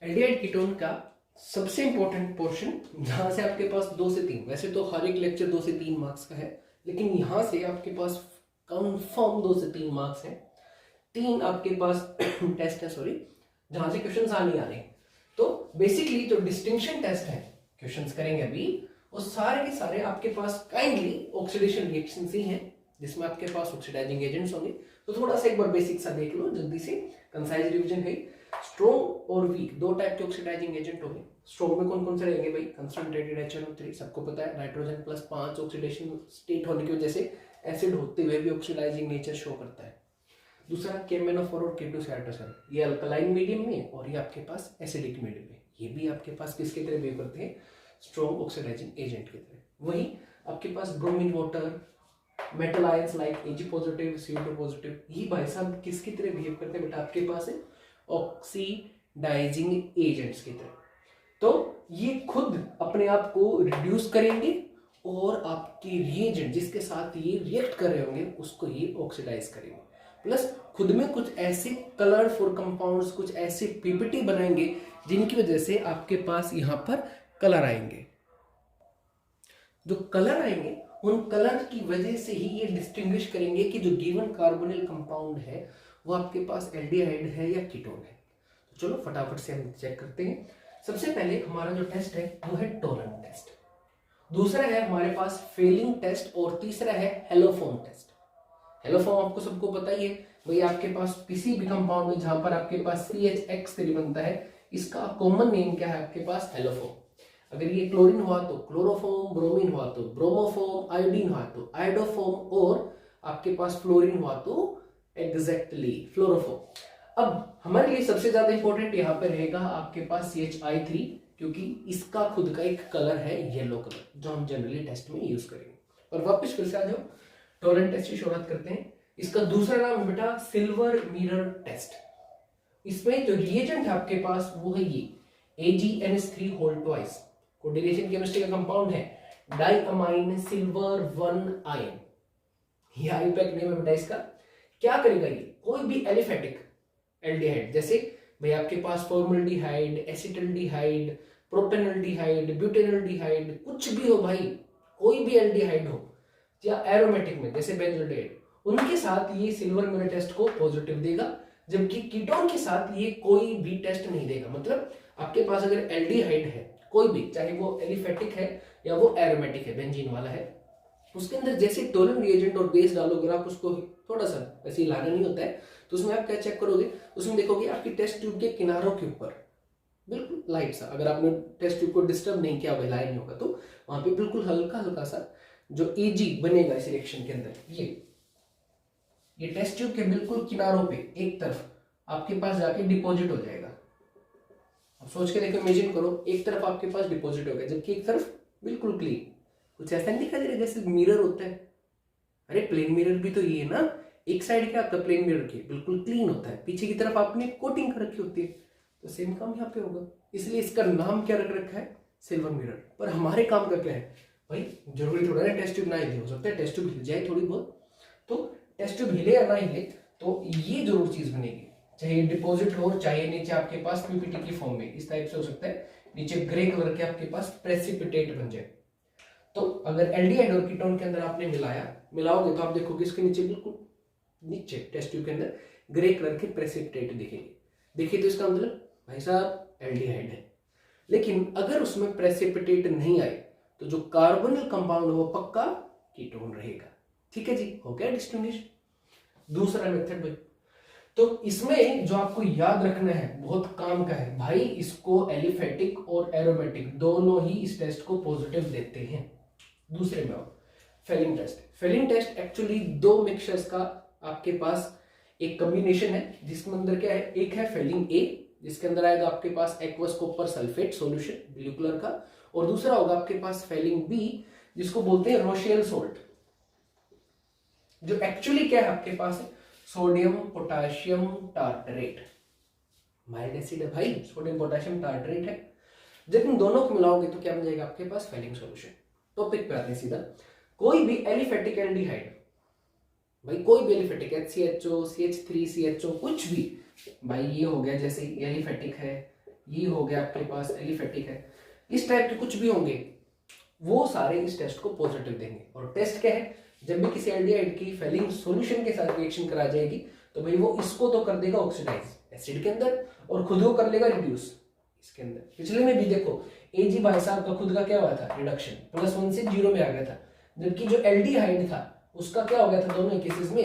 Aldehyde ketone का सबसे important portion जहां से आपके पास 2 से 3, वैसे तो हर एक लेक्चर 2 से 3 मार्क्स का है, लेकिन यहां से आपके पास कंफर्म 2 से 3 मार्क्स हैं। 3 आपके पास टेस्ट है, सॉरी, जहां से क्वेश्चंस आने आ रहे हैं। तो बेसिकली जो डिस्टिंक्शन टेस्ट है क्वेश्चंस करेंगे अभी, वो सारे के सारे आपके पास काइंडली ऑक्सीडेशन रिएक्शंस ही हैं, जिसमें आपके पास ऑक्सीडाइजिंग एजेंट्स होंगे। तो थोड़ा सा एक बार बेसिक सा देख लो जल्दी से, कंसाइज रिवीजन है। स्ट्रॉन्ग और वीक दो टाइप के ऑक्सीडाइजिंग एजेंट होंगे। स्ट्रॉन्ग में कौन कौन से रहेंगे भाई? कंसंट्रेटेड HNO3, सबको पता है, नाइट्रोजन प्लस 5 ऑक्सीडेशन स्टेट होने की वजह से एसिड होते हुए भी ऑक्सीडाइजिंग नेचर शो करता है। दूसरा KMnO4 और K2 साइटोसन, ये अल्कलाइन मीडियम में और ये आपके पास एसिडिक मीडियम में, ये भी आपके पास किसके तरह बिहेव करते हैं? स्ट्रॉन्ग ऑक्सीडाइजिंग एजेंट की तरह। वही आपके पास bromine water, metal ions like Ag positive, CO2 positive, ये भाई साहब किसकी तरह बिहेव करते हैं बेटा? आपके पास है ऑक्सीडाइजिंग एजेंट्स की तरह। तो ये खुद अपने आप को रिड्यूस करेंगे और आपके रिएजेंट जिसके साथ ये रिएक्ट कर रहे होंगे उसको ये ऑक्सीडाइज करेंगे। प्लस खुद में कुछ ऐसे कलरफुल कंपाउंड्स, कुछ ऐसे पीपीटी बनाएंगे जिनकी वजह से आपके पास यहां पर कलर आएंगे। जो कलर आएंगे उन कलर की वजह से ही ये डिस्टिंग्विश करेंगे कि जो गिवन कार्बोनिल कंपाउंड है वो आपके पास एल्डिहाइड है या कीटोन है। तो चलो फटाफट से हम चेक करते हैं। सबसे पहले हमारा जो टेस्ट है वो है टोलन टेस्ट, दूसरा है हमारे पास फेलिंग टेस्ट और तीसरा है हेलोफॉर्म टेस्ट। हेलोफॉर्म आपको सबको पता ही है भाई, आपके पास किसी भी कंपाउंड में जहां पर आपके पास CH(X3) बनता है, इसका कॉमन नेम क्या है आपके पास? हेलोफॉर्म। अगर ये क्लोरीन हुआ तो क्लोरोफॉर्म, ब्रोमीन हुआ तो ब्रोमोफॉर्म, आयोडीन हुआ तो आयोडोफॉर्म और आपके पास फ्लोरीन हुआ तो एग्जैक्टली फ्लोरोफॉर्म। अब हमारे लिए सबसे ज्यादा इंपॉर्टेंट यहाँ पे रहेगा आपके पास CH(I3), क्योंकि इसका खुद का एक कलर है येलो कलर, जो हम जनरली टेस्ट में यूज करेंगे। और वापस फिर से आ जाओ, टोरेंट टेस्ट की शुरुआत करते हैं। इसका दूसरा नाम है बेटा सिल्वर मिरर टेस्ट। इसमें जो रिएजेंट है आपके पास वो है ये AgNH3 whole twice, coordination chemistry का कंपाउंड है डाइअमाइन सिल्वर 1 आयन। ये आईपैक नेम है बेटा इसका। क्या करेगा ये? कोई भी एलिफेटिक एल्डिहाइड, जैसे भाई आपके पास फॉर्मल्डिहाइड, एसिटल्डिहाइड, प्रोपेनल्डिहाइड, ब्यूटेनल्डिहाइड, कुछ भी हो भाई, कोई भी एल्डिहाइड हो या एरोमेटिक में जैसे बेंजोडाइड, उनके साथ ये सिल्वर मिरर टेस्ट को पॉजिटिव देगा, जबकि कीटोन के साथ ये कोई भी टेस्ट नहीं देगा। मतलब आपके पास अगर एल्डिहाइड है कोई भी, चाहे वो एलिफेटिक है या वो एरोमेटिक है, बेंजीन वाला है, उसके अंदर जैसे टोलन रिएजेंट और बेस डालोगे आप, उसको थोड़ा सा ऐसे हिलाना नहीं होता है, तो उसमें आप क्या चेक करोगे? उसमें देखोगे आपकी टेस्ट ट्यूब के किनारों के ऊपर बिल्कुल लाइट सा, अगर आपने टेस्ट ट्यूब को डिस्टर्ब नहीं किया, हिलाया नहीं होगा, तो वहां पे बिल्कुल हल्का हल्का सा जो Ag बनेगा इस रिएक्शन के अंदर, ये टेस्ट ट्यूब के बिल्कुल किनारों पे एक तरफ आपके पास जाके डिपॉजिट हो जाएगा। अब सोच के देखो, इमेजिन करो, एक तरफ आपके पास डिपॉजिट हो गया जबकि एक तरफ बिल्कुल क्लीन। कुछ ऐसा नहीं दिखाई दे रहा जैसे मिरर होता है? अरे प्लेन मिरर भी तो ये है ना, एक साइड क्या आपका प्लेन मिरर की बिल्कुल क्लीन होता है, पीछे की तरफ आपने कोटिंग कर रखी होती है, तो सेम काम यहाँ पे होगा। इसलिए इसका नाम क्या रख रखा है? Silver mirror. पर हमारे काम का क्या है भाई? जरूरी थोड़ा ना टेस्ट ट्यूब ना हिले, हो सकता है टेस्ट ट्यूब हिल जाए थोड़ी बहुत, तो टेस्ट ट्यूब हिले या ना हिले तो ये जरूर चीज बनेगी, चाहे डिपॉजिट हो, चाहे नीचे आपके पास पीपीटी की फॉर्म में इस टाइप से हो सकता है, नीचे ग्रे कलर के आपके पास प्रेसिपिटेट बन जाए। तो अगर एल्डिहाइड और कीटोन के अंदर आपने मिलाओगे तो आप देखोगे इसके नीचे बिल्कुल नीचे टेस्ट ट्यूब के अंदर ग्रे कलर के प्रेसिपिटेट दिखेंगे। देखिए तो इसका मतलब भाई साहब एल्डिहाइड है। लेकिन अगर उसमें प्रेसिपिटेट नहीं आए तो जो कार्बोनिल कंपाउंड है वो पक्का कीटोन रहेगा। ठीक है जी, हो गया डिस्टिंग्विश। दूसरा मेथड भाई, तो इसमें जो आपको याद रखना है, बहुत काम का है भाई, इसको एलिफेटिक और एरोमेटिक दोनों ही इस टेस्ट को पॉजिटिव देते हैं। दूसरे में Fehling test. Fehling test actually दो मिक्सचर्स का आपके पास एक कॉम्बिनेशन है, जिसके अंदर क्या है? एक है फेलिंग A, जिसके अंदर आएगा आपके पास aqueous copper sulphate solution blue colour का, और दूसरा होगा आपके पास फेलिंग B, जिसको बोलते हैं रोशियल सोल्ट, जो एक्चुअली क्या है आपके पास है? Sodium potassium tartrate, mild acid है भाई, सोडियम पोटाशियम टार्टरेट है। जब इन दोनों को मिलाओगे तो क्या बन जाएगा आपके पास? Fehling solution. टॉपिक पे आते हैं सीधा। कोई भी एलिफेटिक एल्डिहाइड भाई, कोई भी एलिफेटिक HCHO, CH3, CHO, कुछ भी भाई, ये हो गया जैसे एलिफेटिक है, ये हो गया आपके पास एलिफेटिक है। इस टाइप के कुछ भी होंगे वो सारे इस टेस्ट को पॉजिटिव देंगे। और टेस्ट क्या है, जब भी किसी एल्डिहाइड की फेलिंग सॉल्यूशन के साथ रिएक्शन करा जाएगी तो भाई वो इसको तो कर देगा ऑक्सीडाइज एसिड के अंदर और खुद को कर लेगा रिड्यूस इसके अंदर। पिछले में भी देखो एजी भाई साहब का खुद का क्या हुआ था, रिडक्शन, +1 से 0 में आ गया था, जबकि जो एल्डिहाइड था उसका क्या हो गया था दोनों केसेस में,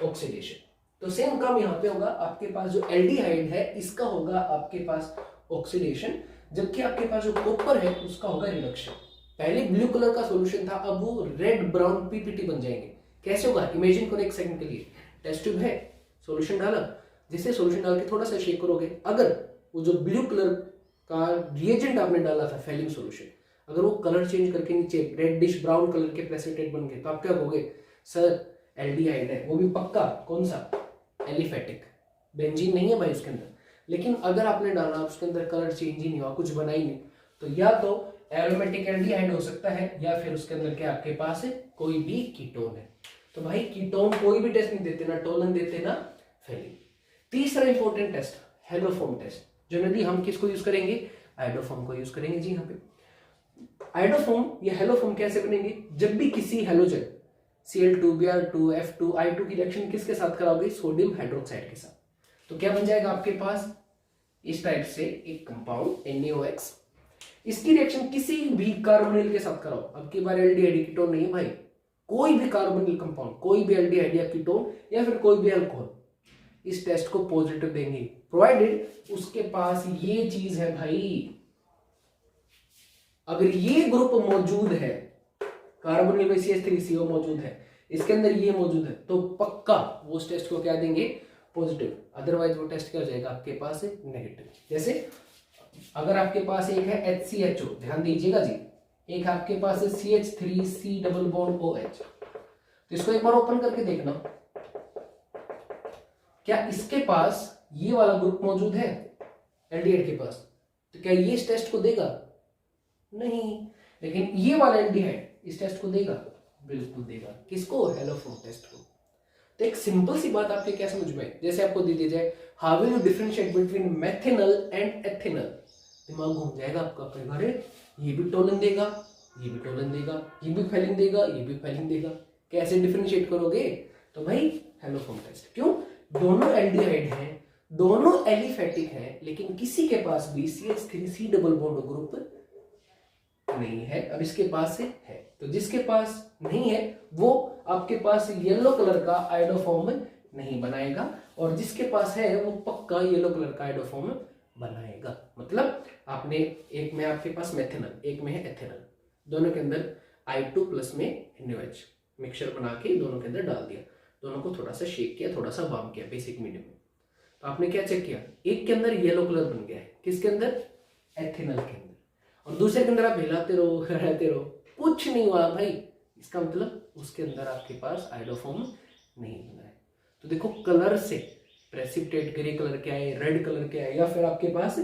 ऑक्सीडेशन। तो सेम काम यहाँ पे होगा, आपके पास जो एल्डिहाइड है इसका होगा आपके पास ऑक्सीडेशन, जबकि आपके पास जो कॉपर है उसका होगा रिडक्शन। पहले ब्लू कलर का सॉल्यूशन था, अब वो रेड ब्राउन पीपीटी बन जाएंगे। कैसे होगा, इमेजिन करो एक सेकंड के लिए, टेस्ट ट्यूब है, सॉल्यूशन डाला, जिससे सॉल्यूशन डाल के थोड़ा सा शेक करोगे, अगर वो जो ब्लू कलर का रिएजेंट आपने डाला था फेलिंग सॉल्यूशन, अगर वो कलर चेंज करके नीचे रेडिश ब्राउन कलर के प्रेसिपिटेट बन गए तो आप क्या कहोगे, सर एल्डिहाइड है, वो भी पक्का, कौन सा, एलिफेटिक, बेंजीन नहीं है भाई उसके अंदर। लेकिन अगर आपने डाला उसके अंदर कलर चेंज ही नहीं हुआ, कुछ बना ही नहीं, तो या तो एरोमेटिक एल्डिहाइड हो सकता है या फिर उसके अंदर क्या आपके पास है, कोई भी कीटोन है। तो भाई कीटोन कोई भी टेस्ट नहीं देते, ना टोलन देते ना फेलिंग। तीसरा important test haloform test, generally हम किसको यूज करेंगे, आइडोफॉर्म को यूज करेंगे जी। यहाँ पे आइडोफॉर्म या हेलोफॉर्म कैसे बनेंगे, जब भी किसी halogen Cl2, Br2, F2, I2 की रिएक्शन किसके साथ कराओगे, सोडियम हाइड्रोक्साइड के साथ, तो क्या बन जाएगा आपके पास इस टाइप से एक कंपाउंड NaOH। इसकी रिएक्शन किसी भी कार्बोनिल के साथ कराओ, अब की बार एल्डिहाइड कीटोन नहीं भाई, कोई भी कार्बोनिल कंपाउंड, कोई भी एल्डिहाइड या कीटोन या फिर कोई भी अल्कोहल, इस टेस्ट को पॉजिटिव देंगे, प्रोवाइडेड उसके पास ये चीज है भाई, अगर ये ग्रुप मौजूद है, कार्बोनिल में CH3CO मौजूद है, इसके अंदर ये मौजूद है, तो पक्का वो उस टेस्ट को क्या देंगे, पॉजिटिव, अदरवाइज वो टेस्ट क्या हो जाएगा आपके पास नेगेटिव। जैसे अगर आपके पास एक है HCHO, ध्यान दीजिएगा जी, एक आपके पास है CH3C डबल बॉन्ड OH, तो इसको एक बार ओपन करके देखना, क्या इसके पास ये वाला ग्रुप मौजूद है एल्डिहाइड के पास, तो क्या ये इस टेस्ट को देगा, नहीं, लेकिन ये वाला एल्डिहाइड इस टेस्ट को देगा, बिल्कुल देगा, किसको, हेलोफॉर्म टेस्ट को। तो एक सिंपल सी बात आपके क्या समझ में, जैसे आपको दे दी जाए how will you differentiate between methanol and ethanol, दिमाग घूम जाएगा आपका, अरे ये भी टोलन देगा, ये भी टोलन देगा, ये भी फेलिंग देगा, ये भी फेलिंग देगा, कैसे डिफरेंशिएट करोगे, तो भाई हेलोफॉर्म टेस्ट। क्यों, दोनों एल्डिहाइड हैं, दोनों एलिफेटिक हैं, लेकिन किसी के पास भी CH3C डबल बॉन्ड ग्रुप नहीं है, अब इसके पास है, तो जिसके पास नहीं है वो आपके पास येलो कलर का आइडोफॉर्म नहीं बनाएगा, और जिसके पास है वो पक्का येलो कलर का आइडोफॉर्म बनाएगा। मतलब आपने एक में आपके पास मेथेनॉल, एक में है एथेनॉल, दोनों के अंदर I2 प्लस में NaOH मिक्सचर बना के दोनों के अंदर डाल दिया, दोनों को थोड़ा सा शेक किया, थोड़ा सा वार्म किया बेसिक मीडियम में, तो आपने क्या चेक किया, एक के अंदर येलो कलर बन गया है, किसके अंदर, एथेनॉल के अंदर, और दूसरे के अंदर आप हिलाते रहो हिलाते रहो, कुछ नहीं हुआ भाई, इसका मतलब उसके अंदर आपके पास आइडोफॉर्म नहीं बना है। तो देखो कलर से प्रेसिपिटेट ग्रे कलर क्या है, रेड कलर क्या है, या फिर आपके पास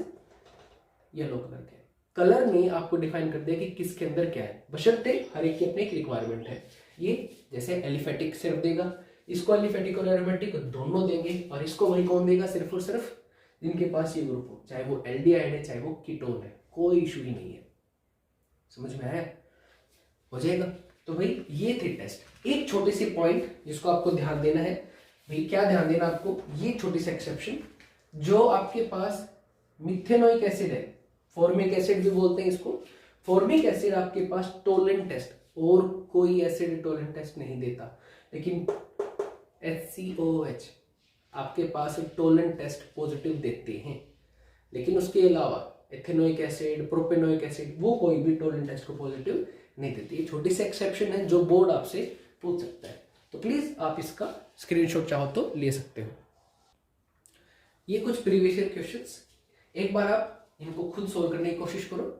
येलो कलर क्या है, कलर ने आपको डिफाइन कर दिया कि किसके अंदर क्या है, बशर्ते हर एक की अपनी एक रिक्वायरमेंट है। ये जैसे एलिफेटिक सिर्फ देगा, इसको एलिफेटिक और एरोमेटिक दोनों देंगे, और इसको वही कौन देगा, सिर्फ और सिर्फ जिनके पास ये ग्रुप हो, चाहे वो एल्डिहाइड है चाहे वो कीटोन है, कोई इशू ही नहीं है। समझ में आया, हो जाएगा। तो भाई ये थे टेस्ट। एक छोटी सी पॉइंट जिसको आपको ध्यान देना है, भाई क्या ध्यान देना आपको, ये छोटी सी एक्सेप्शन, जो आपके पास मिथेनोइक एसिड है, फॉर्मिक एसिड भी बोलते हैं इसको, फॉर्मिक एसिड आपके पास टोलेंट टेस्ट, और कोई एसिड टोलेंट टेस्ट नहीं देता, लेकिन HCOOH आपके पास टोलेंट टेस्ट पॉजिटिव देते हैं। लेकिन उसके अलावा एथेनोइक एसिड, प्रोपेनोइक एसिड, वो कोई भी टोलेंट टेस्ट को पॉजिटिव नहीं देती। ये छोटी सी एक्सेप्शन है जो बोर्ड आपसे पूछ सकता है, तो प्लीज आप इसका स्क्रीनशॉट चाहो तो ले सकते हो। ये कुछ प्रीवियस ईयर क्वेश्चंस, एक बार आप इनको खुद सोल्व करने की कोशिश करो,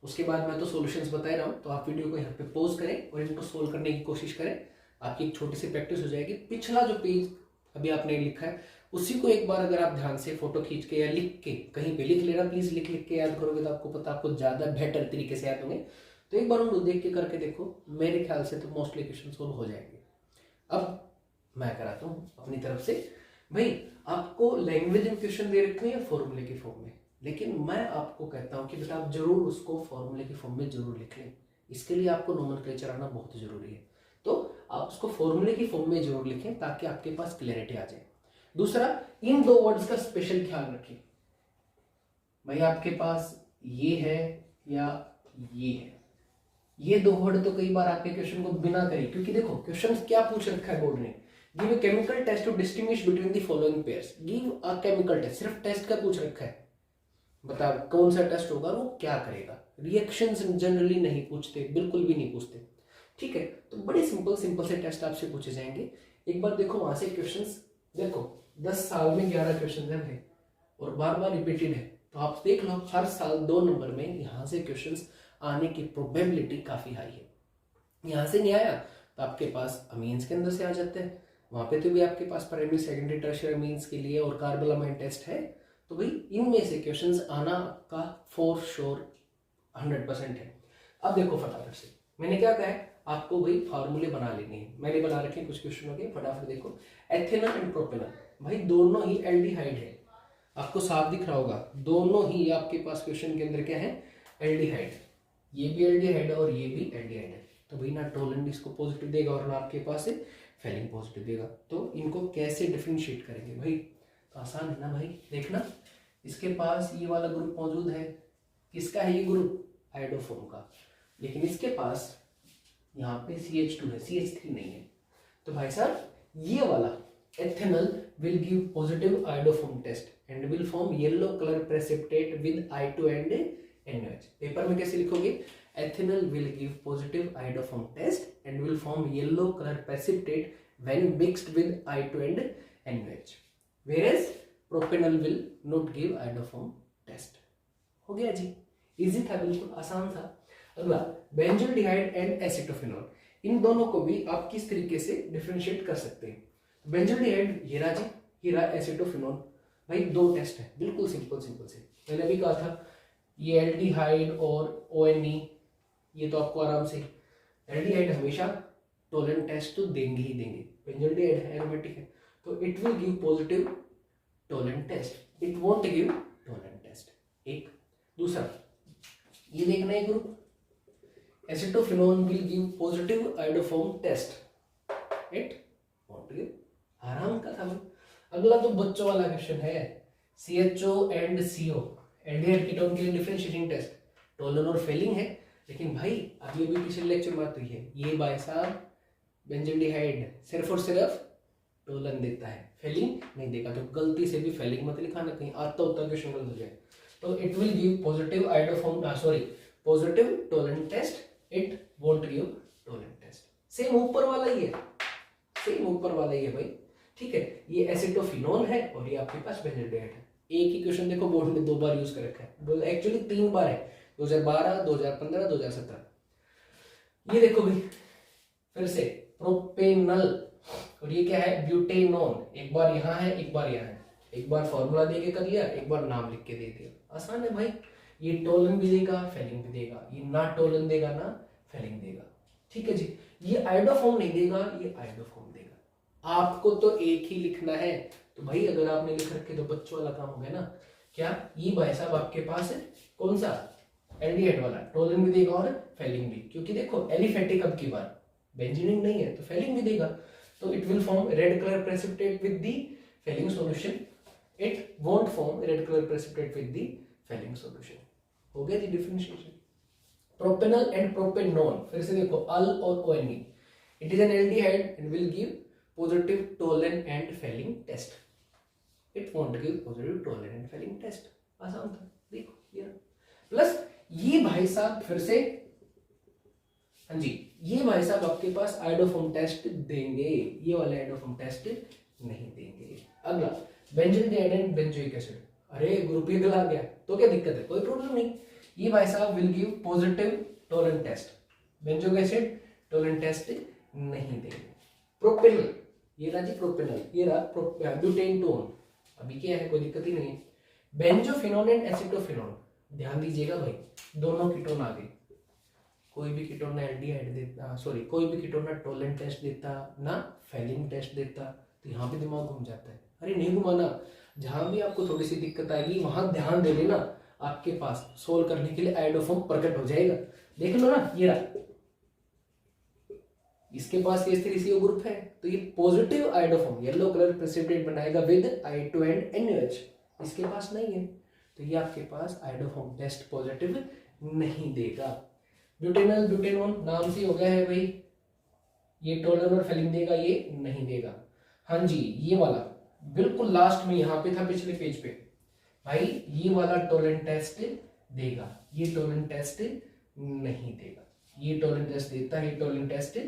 उसके बाद मैं तो सॉल्यूशंस बता रहा हूँ, तो आप वीडियो को यहाँ पे पॉज करें और इनको सोल्व करने की कोशिश करें, आपकी एक छोटी सी प्रैक्टिस हो जाएगी। पिछला जो पेज अभी आपने लिखा है उसी को एक बार अगर आप ध्यान से फोटो खींच के या लिख के कहीं पे लिख लेना, प्लीज लिख लिख के याद करोगे तो आपको पता, आपको ज्यादा बेटर तरीके से याद होंगे। तो एक बार उनको देख के करके देखो, मेरे ख्याल से तो मोस्टली क्वेश्चन सोल्व हो जाएंगे। अब मैं कराता हूँ अपनी तरफ से। भाई आपको लैंग्वेज में क्वेश्चन दे रखे हैं या फॉर्मूले के फॉर्म में, लेकिन मैं आपको कहता हूँ कि बेटा आप जरूर उसको फॉर्मूले की फॉर्म में जरूर लिख लें। इसके लिए आपको नोमेनक्लेचर आना बहुत जरूरी है, तो आप उसको फॉर्मूले की फॉर्म में जरूर लिखें ताकि आपके पास क्लैरिटी आ जाए। दूसरा, इन दो वर्ड्स का स्पेशल ख्याल रखें। भाई आपके पास ये है या ये है, ये दो वर्ड तो कई बार आपके क्वेश्चन को बिना करे, क्योंकि देखो क्वेश्चन क्या पूछ रखा है बोर्ड ने, give a chemical test to distinguish between the following pairs. Give a chemical test, सिर्फ टेस्ट का पूछ रखा है, बता कौन सा टेस्ट होगा, वो क्या करेगा। रिएक्शंस जनरली नहीं पूछते, बिल्कुल भी नहीं पूछते, ठीक है। तो बड़े सिंपल सिंपल से टेस्ट आपसे पूछे जाएंगे। एक बार देखो वहां से क्वेश्चंस, देखो 10 साल में 11 क्वेश्चन है भाई, और बार बार रिपीटेड है, तो आप देख लो हर साल 2 नंबर में यहाँ से क्वेश्चंस आने की प्रोबेबिलिटी काफी हाई है। यहाँ से नहीं आया तो आपके पास अमीन्स के अंदर से आ जाते हैं, वहां पे तो भी आपके पास प्राइमरी सेकेंडरी टर्शियरी अमीन्स के लिए और कार्बोलामाइन टेस्ट है, तो भाई इनमें से क्वेश्चंस आना का फॉर श्योर 100% है। अब देखो फटाफट से मैंने क्या कहा है, आपको भाई फार्मूले बना लेने हैं, मैंने बना रखे कुछ क्वेश्चनों के, फटाफट देखो। एथेनॉल एंड प्रोपेनॉल, भाई दोनों ही एल्डिहाइड है, आपको साफ दिख रहा होगा, दोनों ही आपके पास क्वेश्चन के अंदर क्या है, एल्डिहाइड। ये भी एल्डिहाइड है और ये भी एल्डिहाइड है, तो भाई ना टोलेंट इसको पॉजिटिव देगा और ना आपके पास फेलिंग पॉजिटिव देगा। तो इनको कैसे डिफरेंशिएट करेंगे भाई, तो आसान है ना भाई। देखना इसके पास ये वाला ग्रुप मौजूद है, किसका है ये ग्रुप, आयोडोफॉर्म का, लेकिन इसके पास यहाँ पे CH2 है, CH3 नहीं है, तो भाई साहब ये वाला ethanol will give positive iodoform test and will form yellow color precipitate with I2 and NaOH। Paper में कैसे लिखोगे, ethanol will give positive iodoform test and will form yellow color precipitate when mixed with I2 and NaOH, whereas propanol will not give iodoform test। हो गया जी, easy था, बिल्कुल आसान था। अगला बेंजोल्डिहाइड एंड एसिटोफिनॉल, इन दोनों को भी आप किस तरीके से डिफरेंशिएट कर सकते हैं। बेंजोल्डिहाइड ये रहा जी, ये रहा एसिटोफिनॉल, भाई दो टेस्ट है, बिल्कुल सिंपल सिंपल से। मैंने भी कहा था ये एल्डिहाइड और ONE, ये तो आपको आराम से, एल्डिहाइड हमेशा टोलेंट टेस्ट तो देंगे ही देंगे, बेंजोल्डिहाइड है एरोमेटिक है, तो it will give positive Tollens test, it won't give Tollens test. एक दूसरा ये देखना है group, acetophenone will give positive iodoform test, it won't give, आराम का था भाई। अगला तो बच्चों वाला क्वेश्चन है, CHO and CO aldehyde ketone के लिए डिफरेंशिएटिंग टेस्ट, टोलन और फेलिंग है, लेकिन भाई अब ये भी पिछले लेक्चर में बात हुई है, ये भाई साहब बेंजोल्डिहाइड सिर्फ और सिर्फ टोलन देता है, फेलिंग नहीं देगा, तो गलती से भी फेलिंग मत लिखाना, कहीं आता होता क्वेश्चन गलत हो जाए। तो it will give positive iodoform, sorry positive Tollens test, it won't give Tollens test. Same ऊपर वाला ही है, सेम ऊपर वाला ही है भाई, ठीक है। ये एसिटोफिनोल है और ये आपके पास बेंजोल्डिहाइड है। एक ही क्वेश्चन देखो बोर्ड में 2 बार यूज कर रखा है, एक्चुअली 3 बार है, 2012, 2015, 2017। ये देखो भाई फिर से प्रोपेनल, और ये क्या है, ब्यूटेनॉन, एक बार यहाँ है एक बार यहाँ है, एक बार फॉर्मूला दे के कर लिया, एक बार नाम लिख के दे दिया, आसान है भाई। ये टोलन भी देगा फेलिंग भी देगा, ये ना टोलन देगा ना फेलिंग देगा, ठीक है जी। ये आयोडोफॉर्म नहीं देगा, ये आयोडोफॉर्म देगा। आपको तो एक ही लिखना है, तो भाई अगर आपने लिख रखे तो बच्चों वाला काम हो गया ना। क्या ये भाई साहब आपके पास है कौन सा, एल्डिहाइड वाला, टोलन भी देगा और फेलिंग भी, क्योंकि देखो एलिफेटिक अब की बार बेंजीनिन नहीं है तो फेलिंग भी देगा, तो it will form red colour precipitate with the Fehling solution, it won't form red colour precipitate with the Fehling solution. हो गया जी डिफरेंशिएशन। प्रोपेनॉल एंड प्रोपेनॉन, फिर से देखो अल और ONE, it is an aldehyde and will give positive Tollens and Fehling test, it won't give positive Tollens and Fehling test, आसान था, देखो ये प्लस ये भाई साहब फिर से, हाँ जी, ये भाई साहब आपके पास आयोडोफॉर्म टेस्ट देंगे, ये वाले आयोडोफॉर्म टेस्ट नहीं देंगे। अगला बेंजोल्डिहाइड एंड बेंजोइक एसिड, अरे ग्रुप ही गला गया तो क्या दिक्कत है, कोई प्रॉब्लम नहीं, ये भाई साहब will give positive Tollens test, benzoic acid Tollens test नहीं देंगे। प्रोपेनॉल, ये रहा जी प्रोपेनॉल, ये रहा ब्यूटेनटोन, अभी क्या है कोई दिक्कत ही नहीं है। बेंजोफिनोन एंड एसिटोफिनोन, ध्यान दीजिएगा भाई दोनों कीटोन आ गए, कोई भी कीटोन ना एल्डिहाइड देता, सॉरी कोई भी कीटोन ना टोलेंट टेस्ट देता ना फेलिंग टेस्ट देता, तो यहाँ पे दिमाग घूम जाता है, अरे नहीं घुमाना, जहां भी आपको थोड़ी सी दिक्कत आएगी वहां ध्यान दे लेना, आपके पास सोल्व करने के लिए आयोडोफॉर्म प्रकट हो जाएगा। देख लो ना, ये रहा, इसके पास H3CO ग्रुप है, तो ये positive iodoform yellow colour precipitate बनाएगा विद I2 एंड NaOH। इसके पास नहीं है, तो ये आपके पास आयोडोफॉर्म टेस्ट पॉजिटिव नहीं देगा। ब्यूटेनॉल ब्यूटेनॉन नाम से हो गया है भाई, ये टोलर फिलिंग देगा, ये नहीं देगा। हाँ जी, ये वाला बिल्कुल लास्ट में यहाँ पे था पिछले पेज पे भाई, ये वाला टोलेंट टेस्ट देगा, ये टोलेंट टेस्ट नहीं देगा। ये टोलेंट टेस्ट देता है, ये टोलेंट टेस्ट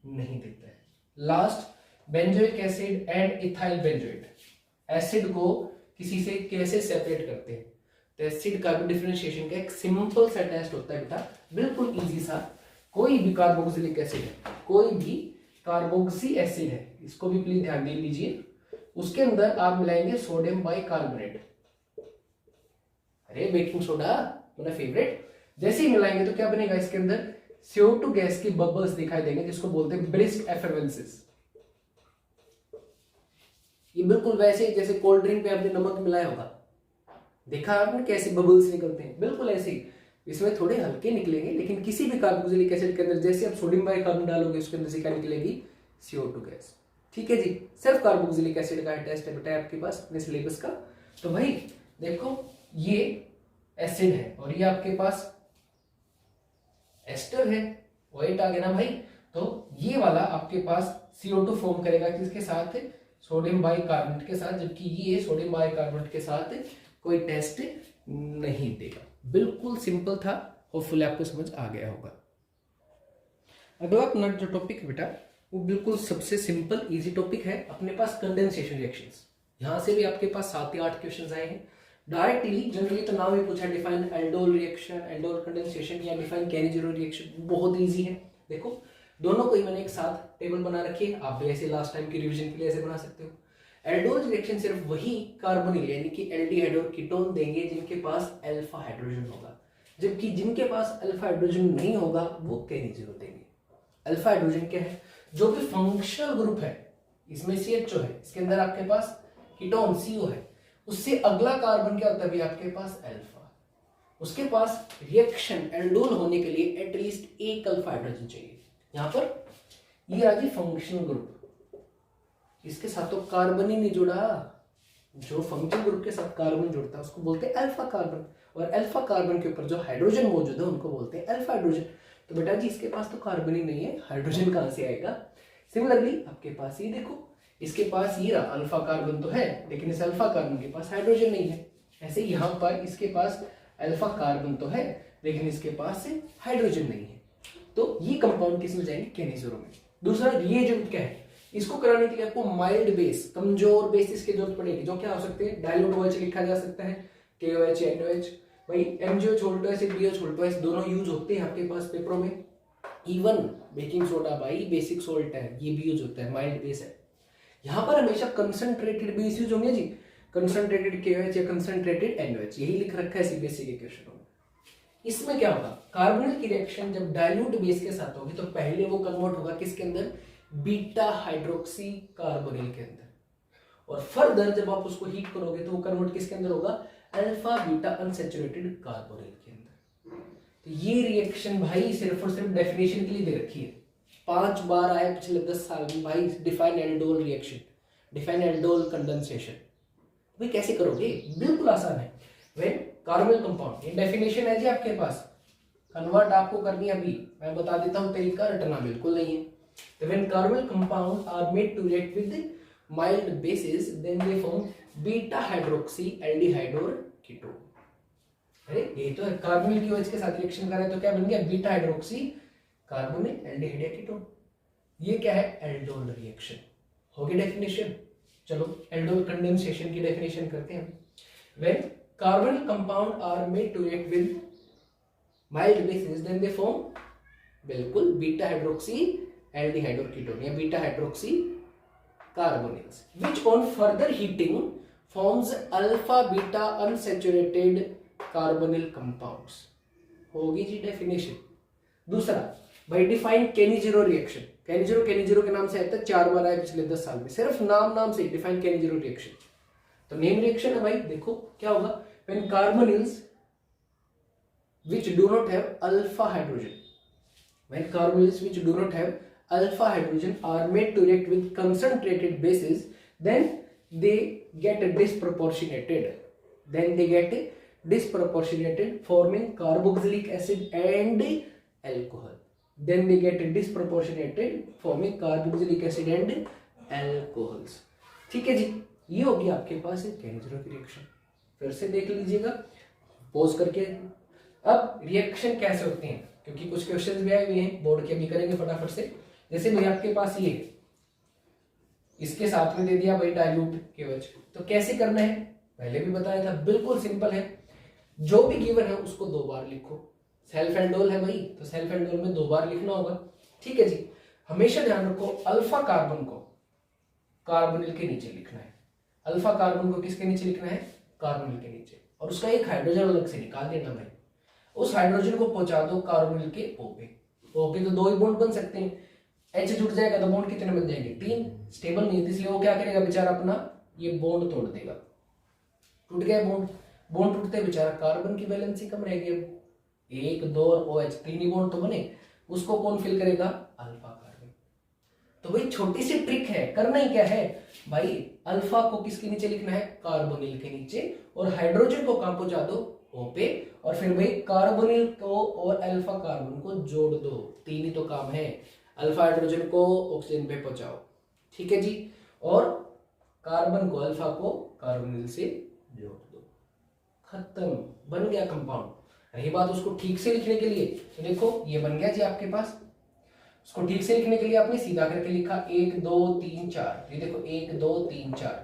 नहीं देता है। Last benzoic acid and ethyl benzoate. Acid को किसी से कैसे सेपरेट करते हैं, तो एसिड कार्बन डिफरेंशिएशन का एक सिंपल सा टेस्ट होता है बेटा, बिल्कुल इजी सा। कोई भी कार्बोक्सिलिक एसिड है, कोई भी कार्बोक्सी एसिड है, इसको भी प्लीज ध्यान दे लीजिए, उसके अंदर आप मिलाएंगे सोडियम बाइकार्बोनेट, अरे बेकिंग सोडा मेरा फेवरेट। जैसे ही मिलाएंगे तो क्या बनेगा, इसके अंदर CO2 गैस की बबल्स दिखाई देंगे, जिसको बोलते हैं ब्रिस्क एफरवेंसेस। ये बिल्कुल वैसे जैसे कोल्ड ड्रिंक पे आपने नमक मिलाया होगा, देखा आपने कैसे बबल्स निकलते हैं, बिल्कुल ऐसे ही। इसमें थोड़े हल्के निकलेंगे, लेकिन किसी भी कार्बोक्सिलिक एसिड के अंदर जैसे आप सोडियम बाइकार्बोनेट डालोगे, उसके अंदर से क्या निकलेगी, CO2 गैस। ठीक है जी, सिर्फ कार्बोक्सिलिक एसिड का टेस्ट है बेटा आपके पास अपने सिलेबस का। तो भाई देखो, ये एसिड है और ये आपके पास एस्टर है, OH आ गया ना भाई। तो ये वाला आपके पास CO2 फॉर्म करेगा किसके साथ, सोडियम बाइकार्बोनेट के साथ, जबकि ये सोडियम बाइकार्बोनेट के साथ कोई टेस्ट नहीं देगा। बिल्कुल सिंपल था, होपफुली आपको समझ आ गया होगा। अगला अपना जो टॉपिक है बेटा, वो बिल्कुल सबसे सिंपल इजी टॉपिक है अपने पास, कंडेंसेशन रिएक्शंस। यहां से भी आपके पास 7 या 8 क्वेश्चंस आए हैं डायरेक्टली। जनरली तो नाम ही पूछा, define aldol reaction, aldol condensation या डिफाइन कैनिजेरो रिएक्शन, बहुत इजी है। देखो दोनों को ही मैंने एक साथ टेबल बना रखी है, आप भी ऐसे लास्ट टाइम की रिवीजन के लिए ऐसे बना सकते हो। एल्डोल रिएक्शन सिर्फ वही कार्बोनिल यानी कि एल्डिहाइड और कीटोन देंगे जिनके पास अल्फा हाइड्रोजन होगा, जबकि जिनके पास अल्फा हाइड्रोजन नहीं होगा वो कैनिजेरो देंगे। अल्फा हाइड्रोजन क्या है, जो भी फंक्शनल ग्रुप है, इसमें CHO है, इसके अंदर आपके पास कीटोन CO है, उससे अगला कार्बन क्या होता है भी आपके पास अल्फा, उसके पास रिएक्शन एल्डोल होने के लिए एटलीस्ट एक अल्फा हाइड्रोजन चाहिए। यहां पर ये आ गई फंक्शनल ग्रुप, इसके साथ तो कार्बन ही नहीं जुड़ा, जो फंक्शनल ग्रुप के साथ कार्बन जुड़ता है उसको बोलते हैं अल्फा कार्बन, और अल्फा कार्बन के ऊपर जो हाइड्रोजन मौजूद है उनको बोलते हैं अल्फा हाइड्रोजन। तो बेटा जी इसके पास तो कार्बन ही नहीं है, हाइड्रोजन कहां से आएगा। सिमिलरली आपके पास ये देखो, इसके पास ये रहा अल्फा कार्बन तो है, लेकिन इस अल्फा कार्बन के पास हाइड्रोजन नहीं है। ऐसे यहाँ पर इसके पास अल्फा कार्बन तो है, लेकिन इसके पास से हाइड्रोजन नहीं है। तो ये कंपाउंड किस में जाएंगे, कैनिजेरो में। दूसरा रिएजेंट क्या है, इसको कराने के लिए आपको माइल्ड बेस, कमजोर बेसिस की जरूरत पड़ेगी, जो क्या हो सकते हैं, डाइल्यूट OH लिखा जा सकता है, KOH NOH, भाई MgO छोल्टो एसिड BO छोल्टो एसिड दोनों यूज होते हैं आपके पास पेपरों में। इवन बेकिंग सोडा भाई बेसिक सोल्ट है, ये भी यूज होता है, माइल्ड बेस है। यहाँ पर हमेशा कंसंट्रेटेड बेस यूज होंगे जी, कंसंट्रेटेड KOH या कंसंट्रेटेड NOH, यही लिख रखा है CBSE के क्वेश्चनों में। इसमें क्या होगा, कार्बोनिल की रिएक्शन जब डाइल्यूट बेस के साथ होगी तो पहले वो कन्वर्ट होगा किसके अंदर, बीटा हाइड्रोक्सी कार्बोनिल के अंदर, और फर्दर जब आप उसको हीट करोगे तो वो कन्वर्ट किसके अंदर होगा, अल्फा बीटा अनसैचुरेटेड कार्बोनिल के अंदर। तो ये रिएक्शन भाई सिर्फ और सिर्फ डेफिनेशन के लिए दे रखी है, 5 बार आया पिछले 10 साल में भाई, define aldol reaction, define aldol condensation. भाई कैसे करोगे, बिल्कुल आसान है। व्हेन कार्बोनिल कंपाउंड, ये डेफिनेशन है जी आपके पास, कन्वर्ट आपको करनी है, अभी मैं बता देता हूं तरीका, रटना बिल्कुल नहीं है। तो when carbonyl compound are made to react with mild bases then they form beta hydroxy aldehyde और कीटोन। अरे ये तो कार्बोनिल की OH के साथ रिएक्शन कर रहे हैं तो क्या बन गया, बीटा हाइड्रोक्सी कार्बोनिल एल्डिहाइड या कीटोन। ये क्या है, एल्डोल रिएक्शन होगी डेफिनेशन। चलो एल्डोल कंडेंसेशन की डेफिनेशन करते हैं। When carbonyl compound are made to react with mild bases then they form, बिल्कुल बीटा हाइड्रोक्सी एल्डिहाइड और कीटोन या beta hydroxy carbonyls, which on further heating forms alpha beta unsaturated carbonyl compounds। होगी जी definition. दूसरा भाई define Cannizzaro reaction, Cannizzaro के नाम से आता है, 4 बार आया पिछले 10 साल में, सिर्फ नाम से डिफाइन कैनिजेरो रिएक्शन। तो नेम रिएक्शन है भाई, देखो क्या होगा, when carbonyls which do not have alpha hydrogen, when carbonyls which do not have alpha hydrogen are made to react with concentrated bases, then they get disproportionated forming carboxylic acid and alcohol. Then they get disproportionated forming carboxylic acid and alcohols. ठीक है जी, ये होगी आपके पास एक केनिज़ेरो की reaction. फिर से देख लीजिएगा पॉज करके। अब रिएक्शन कैसे होती हैं, क्योंकि कुछ क्वेश्चंस भी आए हुए हैं बोर्ड के, भी करेंगे फटाफट से। जैसे भाई आपके पास ये इसके साथ में दे दिया भाई डाइल्यूट KOH, तो कैसे करना है पहले भी बताया था, बिल्कुल सिंपल है। जो भी गिवन है उसको 2 बार लिखो। सेल्फ एल्डोल है भाई, तो सेल्फ एल्डोल में 2 बार लिखना होगा। ठीक है जी, हमेशा ध्यान रखो अल्फा कार्बन को कार्बोनिल के नीचे लिखना है। अल्फा कार्बन को किसके नीचे लिखना है, कार्बोनिल के नीचे, और उसका एक हाइड्रोजन अलग से निकाल देना भाई। उस हाइड्रोजन को पहुंचा दो कार्बोनिल के O पे। O पे तो 2 ही बॉन्ड बन सकते हैं, H जुड़ जाएगा तो बॉन्ड कितने बन जाएंगे, 3। स्टेबल नहीं है, इसलिए वो क्या करेगा बेचारा, अपना ये बॉन्ड तोड़ देगा। टूट गया बॉन्ड टूटते बेचारा कार्बन की वैलेंसी कम रहेगी। अब 1 2 और OH 3 ही बॉन्ड तो बने, उसको कौन फिल करेगा, अल्फा कार्बन। तो भाई छोटी सी ट्रिक है, करना ही क्या है भाई, अल्फा को किसके नीचे लिखना है, कार्बोनिल के नीचे, और हाइड्रोजन को कहां पहुंचा दो, O पे, और फिर भाई कार्बोनिल को और अल्फा कार्बन को जोड़ दो। 3 ही तो काम है, अल्फा हाइड्रोजन को ऑक्सीजन पे पहुंचाओ, ठीक है जी, और कार्बन को अल्फा को कार्बोनिल से जोड़ दो, खत्म, बन गया कंपाउंड। रही बात उसको ठीक से लिखने के लिए, तो देखो ये बन गया जी आपके पास। उसको ठीक से लिखने के लिए आपने सीधा करके लिखा 1 2 3 4। ये देखो 1 2 3 4,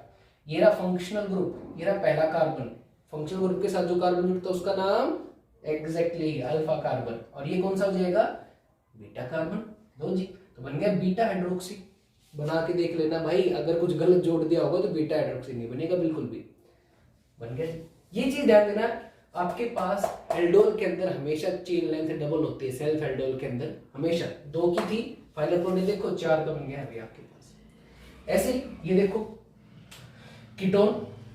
ये रहा फंक्शनल ग्रुप, ये रहा पहला कार्बन। फंक्शनल ग्रुप के साथ जो कार्बन जुड़ता है उसका नाम एग्जैक्टली अल्फा कार्बन, और ये कौन सा हो जाएगा, बीटा कार्बन। दो जी, तो बन गया बीटा हाइड्रोक्सी। बना के देख लेना भाई, अगर कुछ गलत जोड़ दिया होगा तो बीटा हाइड्रोक्सी नहीं बनेगा बिल्कुल भी। बन गया जी, ये चीज ध्यान देना, आपके पास एल्डोल के अंदर हमेशा चेन लेंथ डबल होती है। सेल्फ एल्डोल के अंदर हमेशा 2 की थी, फाइनल प्रोडक्ट देखो 4 का बन गया अभी आपके पास। ऐसे ये देखो कीटोन,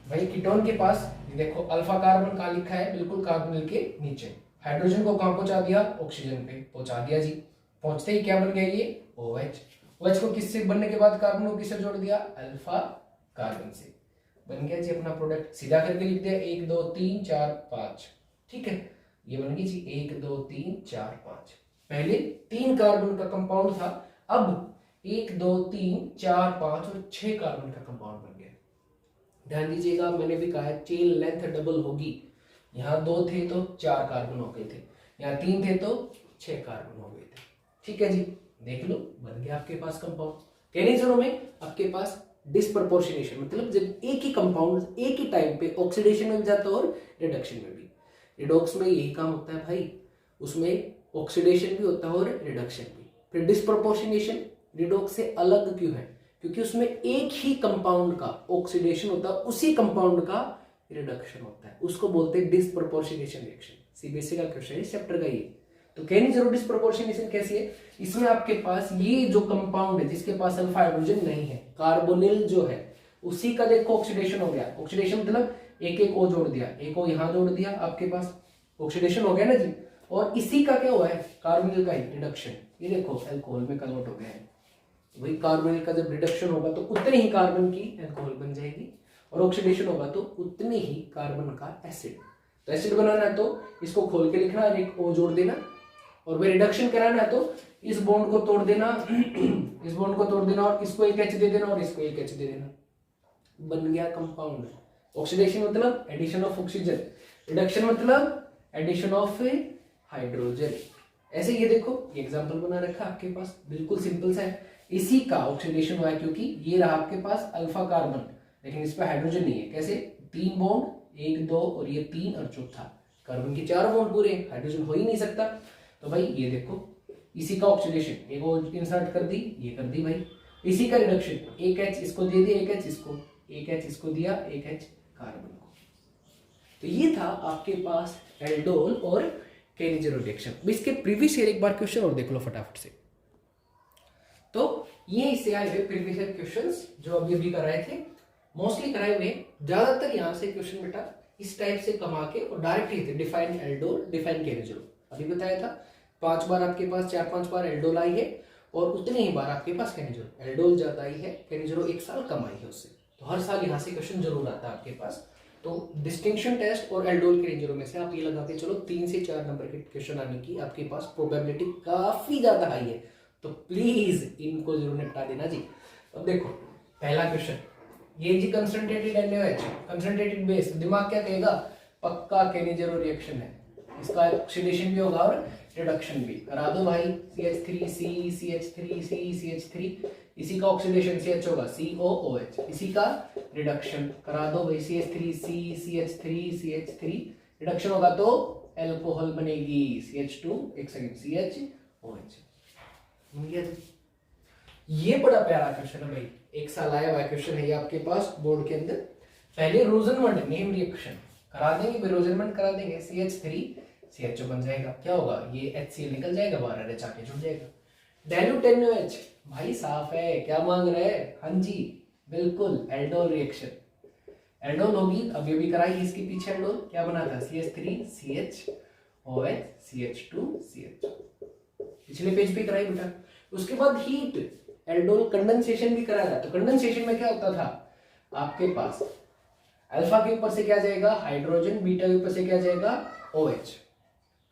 भाई कीटोन के पास ये देखो अल्फा कार्बन कहाँ लिखा है, बिल्कुल कार्बोनिल के नीचे। हाइड्रोजन को कहाँ पहुंचा दिया, ऑक्सीजन पे पहुंचा दिया जी। पहुंचते ही क्या बन गया ये OH। OH को किससे बनने के बाद कार्बन को किससे जोड़ दिया, अल्फा कार्बन से। बन गया जी अपना प्रोडक्ट, सीधा करके लिख दिया 1 2 3 4 5। ठीक है, ये बन गई जी 1 2 3 4 5। पहले 3 कार्बन का कंपाउंड था, अब 1 2 3 4 5 और 6 कार्बन का कंपाउंड बन गया। ध्यान दीजिएगा, मैंने भी कहा है चेन लेंथ डबल होगी। यहाँ 2 थे तो 4 कार्बन हो गए थे, यहाँ 3 थे तो 6 कार्बन हो गए थे। ठीक है जी, देख लो बन गया आपके पास कंपाउंड। केनिज़ेरो में आपके पास डिस्प्रपोर्शनेशन, मतलब जब एक ही कंपाउंड एक ही टाइम पे ऑक्सीडेशन में भी जाता है और रिडक्शन में भी। रिडॉक्स में यही काम होता है भाई, उसमें ऑक्सीडेशन भी होता है और रिडक्शन भी। फिर डिस्प्रपोर्शनेशन रिडॉक्स से अलग क्यों है, क्योंकि उसमें एक ही कंपाउंड का ऑक्सीडेशन होता है, उसी कंपाउंड का रिडक्शन होता है, उसको बोलते हैं डिस्प्रपोर्शनेशन रिएक्शन। सीबीएसई का क्वेश्चन है इस चैप्टर का ये। तो केनिज़ेरो डिस्प्रपोर्शनेशन कैसी है, इसमें आपके पास ये जो कंपाउंड है जिसके पास अल्फा हाइड्रोजन नहीं है, कार्बोनिल जो है, उसी का देखो ऑक्सीडेशन हो गया। ऑक्सीडेशन मतलब एक एक O जोड़ दिया, एक O यहां जोड़ दिया, आपके पास ऑक्सीडेशन हो गया ना जी। और इसी का क्या हुआ है, कार्बोनिल का रिडक्शन, ये देखो अल्कोहल में कन्वर्ट हो गया है। वही कार्बोनिल का जब रिडक्शन होगा तो उतने ही कार्बन की अल्कोहल बन जाएगी, और ऑक्सीडेशन होगा तो उतने ही कार्बन का एसिड। तो एसिड बनाना है तो इसको खोल के लिखना और एक O जोड़ देना, और वही रिडक्शन कराना है तो इस बॉन्ड को तोड़ देना इस बॉन्ड को तोड़ देना, और इसको एक H दे देना और इसको एक H दे देना, बन गया कंपाउंड। ऑक्सीडेशन मतलब एडिशन ऑफ ऑक्सीजन, रिडक्शन मतलब एडिशन ऑफ हाइड्रोजन। ऐसे ये देखो ये एग्जांपल बना रखा आपके पास, बिल्कुल सिंपल सा है। इसी का ऑक्सीडेशन हुआ है क्योंकि ये रहा आपके पास अल्फा कार्बन, लेकिन इस पर हाइड्रोजन नहीं है। कैसे, 3 बॉन्ड 1 2 और ये 3 और चौथा कार्बन के 4 बॉन्ड पूरे, हाइड्रोजन हो ही नहीं सकता। तो भाई ये देखो इसी का ऑक्सीडेशन, एक और इंसर्ट कर दी, ये कर दी भाई। इसी का रिडक्शन, एक H इसको दे दिया, एक H इसको, एक H इसको दिया, एक H कार्बन को। तो ये था आपके पास एल्डोल और केनिज़ेरो रिएक्शन। इसके प्रीवियस ईयर एक बार क्वेश्चन और देख लो फटाफट से। तो ये इससे आए हुए प्रीवियस ईयर क्वेश्चंस जो अभी अभी कराए थे, मोस्टली कराए हुए, ज्यादातर यहाँ से क्वेश्चन बेटा इस टाइप से कमा के और डायरेक्ट ही थे, डिफाइन एल्डोल, डिफाइन केनिजोल। अभी बताया था 5 बार आपके पास, 4-5 बार एल्डोल आई है और उतने ही बार आपके पास केनिजोल। एल्डोल ज्यादा आई है, केनिजोल 1 साल कम आई है उससे, तो हर साल यहाँ से क्वेश्चन जरूर आता है आपके पास। तो डिस्टिंक्शन टेस्ट और एल्डोल केनिजोल में से आप ये लगा के चलो 3 से 4 नंबर के क्वेश्चन आने की आपके पास प्रोबेबिलिटी काफी ज्यादा हाई है। तो प्लीज इनको जरूर निपटा देना जी। अब देखो पहला क्वेश्चन, ये जी कंसंट्रेटेड NaOH, कंसंट्रेटेड बेस, दिमाग क्या कहेगा, पक्का केनिजोल रिएक्शन है, इसका ऑक्सीडेशन भी होगा और रिडक्शन भी। करा दो भाई, CH3C CH3C CH3, इसी का ऑक्सीडेशन CH होगा COOH, इसी का रिडक्शन करा दो भाई, CH3C CH3 CH3, रिडक्शन होगा तो एल्कोहल बनेगी CH2, एक सेकंड CHOH। ये बड़ा प्यारा क्वेश्चन है भाई, 1 साल आया हुआ क्वेश्चन है ये आपके पास बोर्ड के अंदर। पहले रोजनमंड नेम रिएक्शन करा देंगे, रोजनमंड करा देंगे, CH3 CHO बन जाएगा, क्या होगा ये HCl निकल जाएगा बाहर, RH आके जुड़ जाएगा। डाइल्यूट NaOH भाई साफ है, क्या मांग रहे हैं, हाँ जी बिल्कुल एल्डोल रिएक्शन, एल्डोल होगी। अभी भी कराई इसके पीछे एल्डोल, क्या बना था CH3 CHOH CH2 CH, पिछले पेज पे कराई बेटा। उसके बाद हीट, एल्डोल कंडेंसेशन भी कराया। तो कंडेंसेशन में क्या होता था आपके पास, अल्फा के ऊपर से क्या जाएगा हाइड्रोजन, बीटा के ऊपर से क्या जाएगा OH,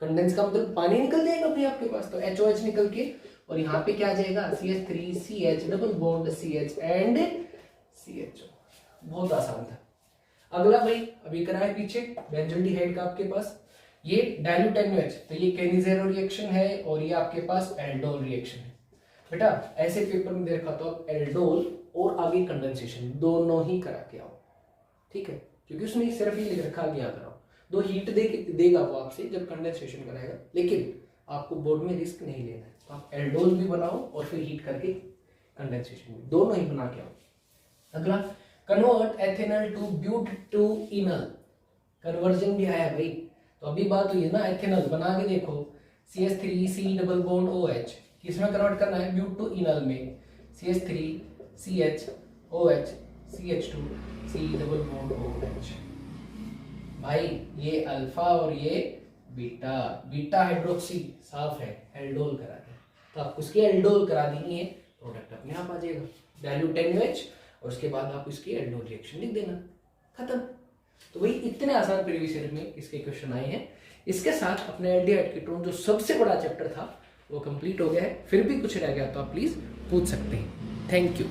कंडेंस का मतलब पानी निकल जाएगा भाई आपके पास, तो HOH निकल के, और यहाँ पे क्या जाएगा CH3 CH double bond CH and CHO। बहुत आसान था। अगला भाई अभी करा है पीछे बेंजोल्डिहाइड का आपके पास, ये डाइल्यूट NaOH, तो ये केनिजेरो रिएक्शन है और ये आपके पास एल्डोल रिएक्शन है। बेटा ऐसे पेपर में दे रखा तो आप एल्डोल और आगे कंडेंसेशन दोनों ही करा के आओ, ठीक है, क्योंकि उसमें सिर्फ ही लिख रखा गया कराओ, 2 हीट देगा वो आपसे जब कंडेंसेशन कराएगा, लेकिन आपको बोर्ड में रिस्क नहीं लेना है, तो आप एल्डोल भी बनाओ और फिर हीट करके कंडेंसेशन भी, दोनों ही बना के आओ। अगला convert ethanol to butanol, conversion भी आया भाई। तो अभी बात हुई है ना एथेनॉल, बना के देखो CH3C डबल बॉन्ड OH, किसमें कन्वर्ट करना है ब्यूटेनॉल में, CH3 CHOH CH2 C double bond OH। भाई ये अल्फा और ये बीटा, बीटा हाइड्रोक्सी साफ है, एल्डोल करा दिया, तो आप उसकी एल्डोल करा देनी है, प्रोडक्ट अपने आप आ जाएगा डाइल्यूट NaOH, और उसके बाद आप इसकी एल्डोल रिएक्शन लिख देना, खत्म। तो वही इतने आसान प्रीवियस ईयर में इसके क्वेश्चन आए हैं। इसके साथ अपने एल्डिहाइड कीटोन जो सबसे बड़ा चैप्टर था वो कंप्लीट हो गया है। फिर भी कुछ रह गया तो आप प्लीज पूछ सकते हैं। Thank you.